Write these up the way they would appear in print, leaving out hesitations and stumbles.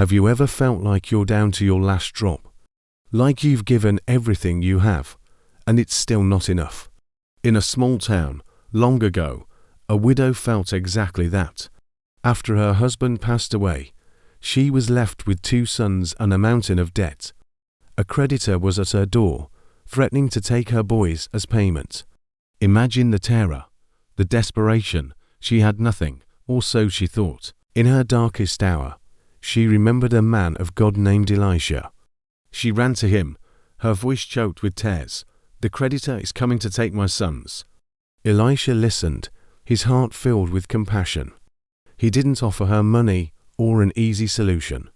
Have you ever felt like you're down to your last drop? Like you've given everything you have, and it's still not enough? In a small town, long ago, a widow felt exactly that. After her husband passed away, she was left with 2 sons and a mountain of debt. A creditor was at her door, threatening to take her boys as payment. Imagine the terror, the desperation. She had nothing, or so she thought. In her darkest hour, she remembered a man of God named Elisha. She ran to him, her voice choked with tears. "The creditor is coming to take my sons." Elisha listened, his heart filled with compassion. He didn't offer her money or an easy solution.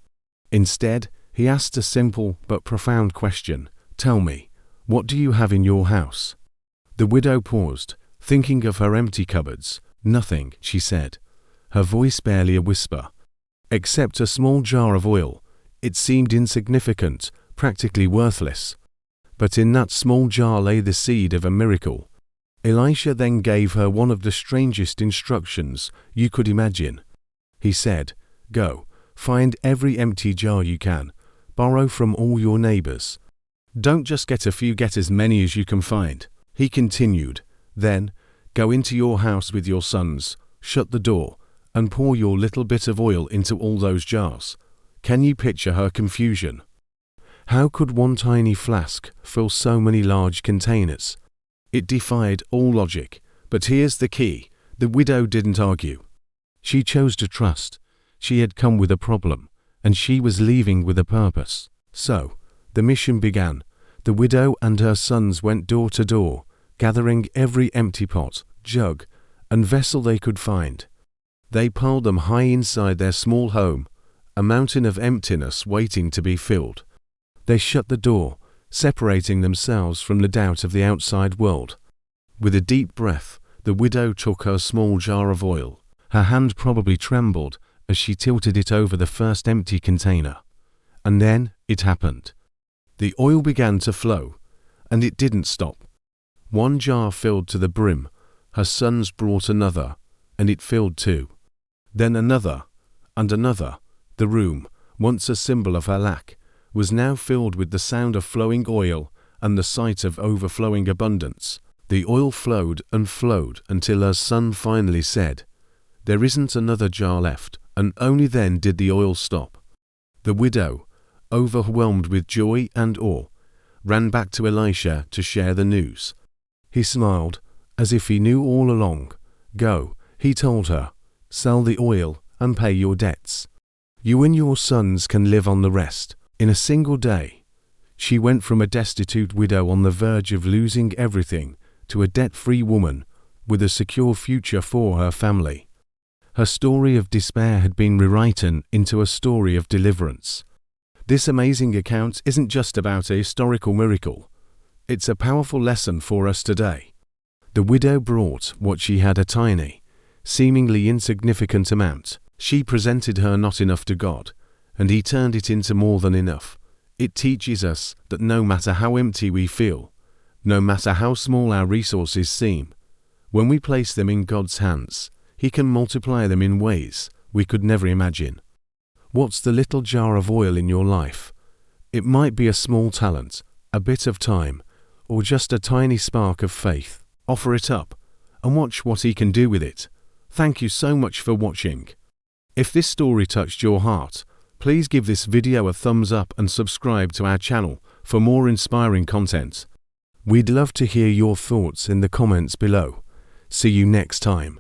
Instead, he asked a simple but profound question. "Tell me, what do you have in your house?" The widow paused, thinking of her empty cupboards. "Nothing," she said, her voice barely a whisper. "Except a small jar of oil." It seemed insignificant, practically worthless. But in that small jar lay the seed of a miracle. Elisha then gave her one of the strangest instructions you could imagine. He said, "Go, find every empty jar you can. Borrow from all your neighbors. Don't just get a few, get as many as you can find." He continued, "Then, go into your house with your sons, shut the door, and pour your little bit of oil into all those jars." Can you picture her confusion? How could one tiny flask fill so many large containers? It defied all logic. But here's the key. The widow didn't argue. She chose to trust. She had come with a problem, and she was leaving with a purpose. So, the mission began. The widow and her sons went door to door, gathering every empty pot, jug, and vessel they could find. They piled them high inside their small home, a mountain of emptiness waiting to be filled. They shut the door, separating themselves from the doubt of the outside world. With a deep breath, the widow took her small jar of oil. Her hand probably trembled as she tilted it over the first empty container. And then it happened. The oil began to flow, and it didn't stop. One jar filled to the brim. Her sons brought another, and it filled too. Then another, and another. The room, once a symbol of her lack, was now filled with the sound of flowing oil and the sight of overflowing abundance. The oil flowed and flowed until her son finally said, "There isn't another jar left," and only then did the oil stop. The widow, overwhelmed with joy and awe, ran back to Elisha to share the news. He smiled, as if he knew all along. "Go," he told her, "sell the oil and pay your debts. You and your sons can live on the rest." In a single day, she went from a destitute widow on the verge of losing everything to a debt-free woman with a secure future for her family. Her story of despair had been rewritten into a story of deliverance. This amazing account isn't just about a historical miracle. It's a powerful lesson for us today. The widow brought what she had, a tiny, seemingly insignificant amount. She presented her not enough to God, and He turned it into more than enough. It teaches us that no matter how empty we feel, no matter how small our resources seem, when we place them in God's hands, He can multiply them in ways we could never imagine. What's the little jar of oil in your life? It might be a small talent, a bit of time, or just a tiny spark of faith. Offer it up and watch what He can do with it. Thank you so much for watching. If this story touched your heart, please give this video a thumbs up and subscribe to our channel for more inspiring content. We'd love to hear your thoughts in the comments below. See you next time.